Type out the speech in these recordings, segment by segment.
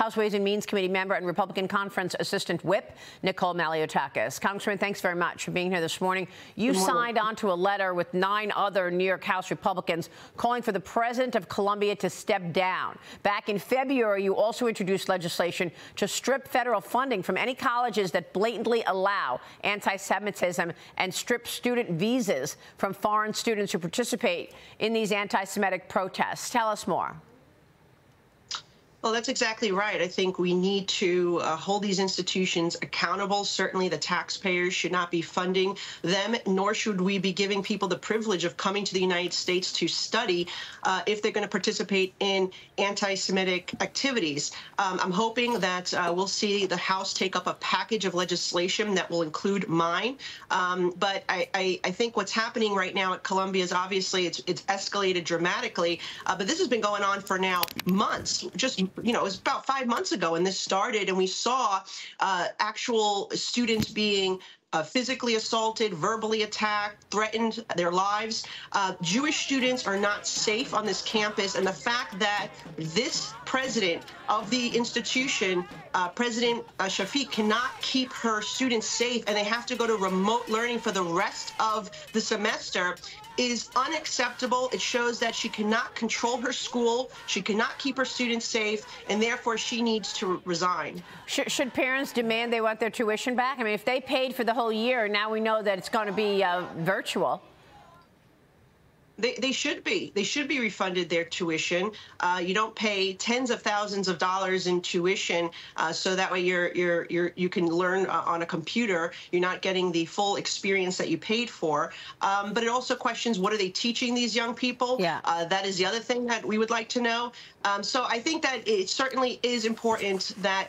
House Ways and Means Committee member and Republican Conference Assistant Whip, Nicole Maliotakis. Congressman, thanks very much for being here this morning. You signed onto a letter with 9 other New York House Republicans calling for the president of Colombia to step down. Back in February, you also introduced legislation to strip federal funding from any colleges that blatantly allow anti-Semitism and strip student visas from foreign students who participate in these anti-Semitic protests. Tell us more. Well, that's exactly right. I think we need to hold these institutions accountable. Certainly, the taxpayers should not be funding them, nor should we be giving people the privilege of coming to the United States to study if they're going to participate in anti-Semitic activities. I'm hoping that we'll see the House take up a package of legislation that will include mine. But I think what's happening right now at Columbia is obviously it's escalated dramatically. But this has been going on for now months. It was about 5 months ago when this started, and we saw actual students being physically assaulted, verbally attacked, threatened their lives. Jewish students are not safe on this campus, and the fact that this president of the institution, President Shafik, cannot keep her students safe, and they have to go to remote learning for the rest of the semester, is unacceptable. It shows that she cannot control her school, she cannot keep her students safe, and therefore she needs to resign. Should parents demand they want their tuition back? I mean, if they paid for the whole year, now we know that it's going to be virtual. They should be. They should be refunded their tuition. You don't pay tens of thousands of dollars in tuition, so that way you can learn on a computer. You're not getting the full experience that you paid for. But it also questions, what are they teaching these young people? Yeah. That is the other thing that we would like to know. So I think that it certainly is important that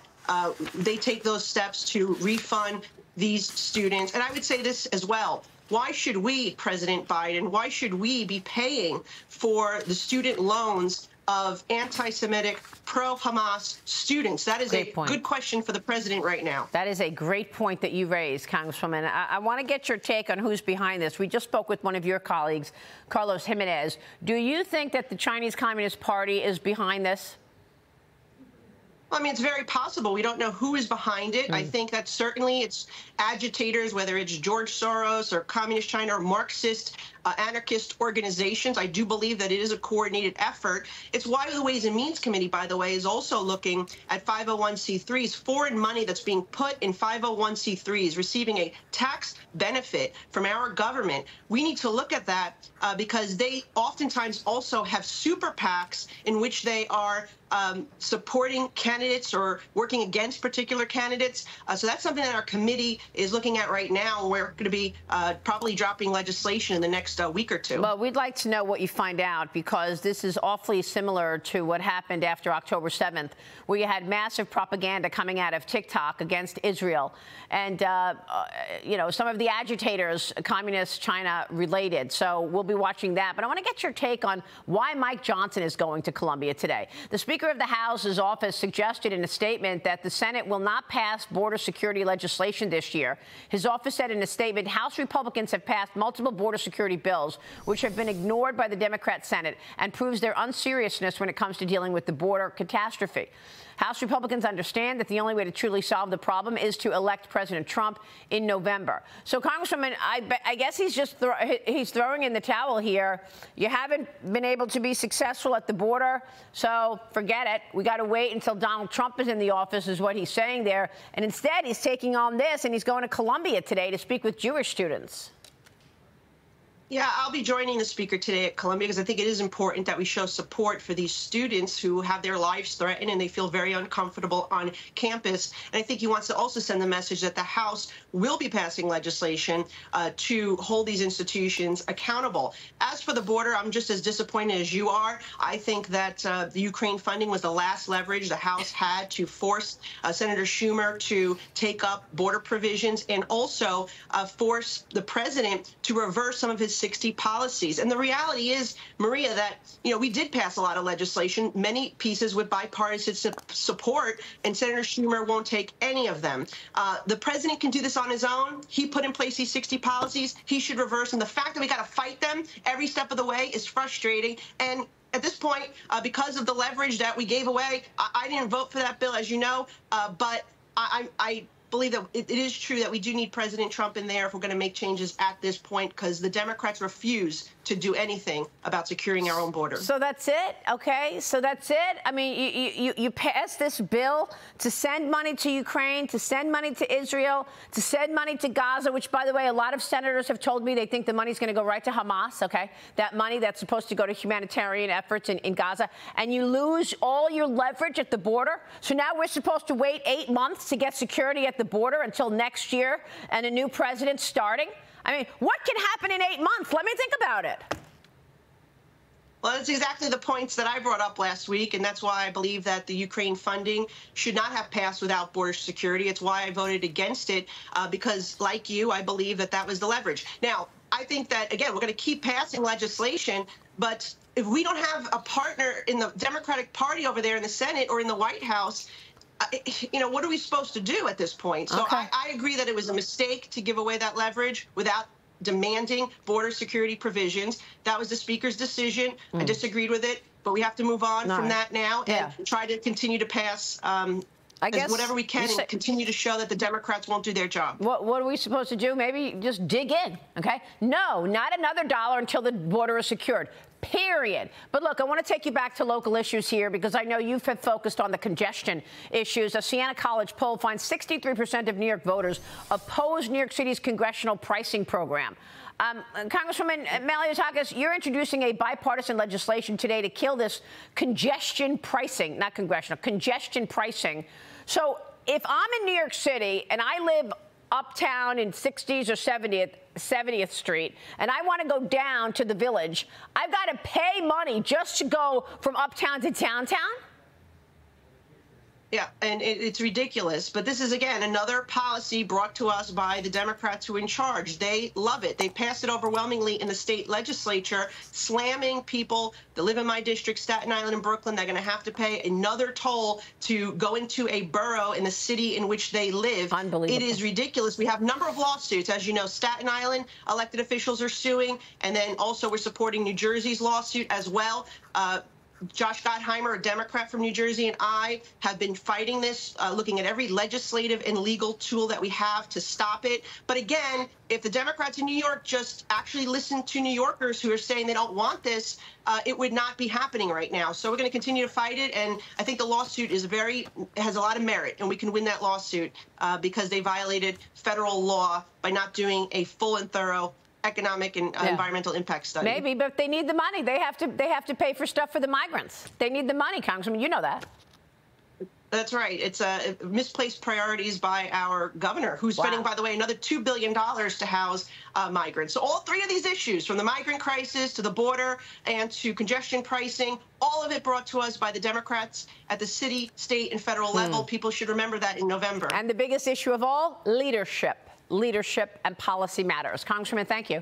they take those steps to refund these students. And I would say this as well. Why should we, President Biden, why should we be paying for the student loans of anti-Semitic, pro-Hamas students? That is a good question for the president right now. That is a great point that you raised, Congresswoman. I want to get your take on who's behind this. We just spoke with one of your colleagues, Carlos Jimenez. Do you think that the Chinese Communist Party is behind this? I mean, it's very possible. We don't know who is behind it. I think that certainly it's agitators, whether it's George Soros or Communist China or Marxist anarchist organizations. I do believe that it is a coordinated effort. It's why the Ways and Means Committee, by the way, is also looking at 501c3s, foreign money that's being put in 501c3s, receiving a tax benefit from our government. We need to look at that because they oftentimes also have super PACs in which they are supporting candidates or working against particular candidates. So that's something that our committee is looking at right now. We're going to be probably dropping legislation in the next week or two. Well, we'd like to know what you find out, because this is awfully similar to what happened after October 7th, where you had massive propaganda coming out of TikTok against Israel. And, some of the agitators, Communist China related. So we'll be watching that. But I want to get your take on why Mike Johnson is going to Columbia today. The Speaker of the House's office suggested in a statement that the Senate will not pass border security legislation this year. His office said in a statement, House Republicans have passed multiple border security bills, which have been ignored by the Democrat Senate, and proves their unseriousness when it comes to dealing with the border catastrophe. House Republicans understand that the only way to truly solve the problem is to elect President Trump in November. So, Congresswoman, I guess he's just he's throwing in the towel here. You haven't been able to be successful at the border, so forget it. We got to wait until Donald Trump is in the office, is what he's saying there. And instead, he's taking on this, and he's going to Columbia today to speak with Jewish students. Yeah, I'll be joining the speaker today at Columbia because I think it is important that we show support for these students who have their lives threatened and they feel very uncomfortable on campus. And I think he wants to also send the message that the House will be passing legislation to hold these institutions accountable. As for the border, I'm just as disappointed as you are. I think that the Ukraine funding was the last leverage the House had to force Senator Schumer to take up border provisions and also force the president to reverse some of his 60 policies. And the reality is, Maria, that, we did pass a lot of legislation, many pieces with bipartisan support, and Senator Schumer won't take any of them. The president can do this on his own. He put in place these 60 policies. He should reverse them. The fact that we got to fight them every step of the way is frustrating. And at this point, because of the leverage that we gave away, I didn't vote for that bill, as you know, but I believe that it is true that we do need President Trump in there if we're going to make changes at this point, because the Democrats refuse to do anything about securing our own border. So that's it, okay? So that's it? I mean, you passed this bill to send money to Ukraine, to send money to Israel, to send money to Gaza, which, by the way, a lot of senators have told me they think the money's going to go right to Hamas, okay? That money that's supposed to go to humanitarian efforts in Gaza. And you lose all your leverage at the border. So now we're supposed to wait 8 months to get security at the border until next year and a new president starting? I mean, what can happen in 8 months? Let me think about it. Well, that's exactly the points that I brought up last week, and that's why I believe that the Ukraine funding should not have passed without border security. It's why I voted against it, because, like you, I believe that that was the leverage. Now, I think that, again, we're going to keep passing legislation, but if we don't have a partner in the Democratic Party over there in the Senate or in the White House, you know, what are we supposed to do at this point? So okay. I agree that it was a mistake to give away that leverage without demanding border security provisions. That was the Speaker's decision. I disagreed with it, but we have to move on from that now and try to continue to pass I guess whatever we can and continue to show that the Democrats won't do their job. What are we supposed to do? Maybe just dig in, okay? No, not another dollar until the border is secured. Period. But look, I want to take you back to local issues here because I know you've been focused on the congestion issues. A Siena College poll finds 63% of New York voters oppose New York City's congressional pricing program. Congresswoman Malliotakis, you're introducing a bipartisan legislation today to kill this congestion pricing, not congressional, congestion pricing. So if I'm in New York City and I live uptown in 60th or 70th Street, and I want to go down to the Village, I've got to pay money just to go from uptown to downtown? Yeah, and it's ridiculous. But this is, again, another policy brought to us by the Democrats who are in charge. They love it. They passed it overwhelmingly in the state legislature, slamming people that live in my district, Staten Island and Brooklyn. They're going to have to pay another toll to go into a borough in the city in which they live. Unbelievable. It is ridiculous. We have a number of lawsuits. As you know, Staten Island elected officials are suing, and then also we're supporting New Jersey's lawsuit as well. Josh Gottheimer, a Democrat from New Jersey, and I have been fighting this, looking at every legislative and legal tool that we have to stop it. But again, if the Democrats in New York just actually listen to New Yorkers who are saying they don't want this, it would not be happening right now. So we're going to continue to fight it. And I think the lawsuit is has a lot of merit, and we can win that lawsuit because they violated federal law by not doing a full and thorough economic and environmental impact study. Maybe, but they need the money. They have to pay for stuff for the migrants. They need the money, Congressman. You know that. That's right. It's misplaced priorities by our governor, who's spending, by the way, another $2 billion to house migrants. So all three of these issues, from the migrant crisis to the border and to congestion pricing, all of it brought to us by the Democrats at the city, state, and federal level. People should remember that in November. And the biggest issue of all, leadership. Leadership and policy matters. Congressman, thank you.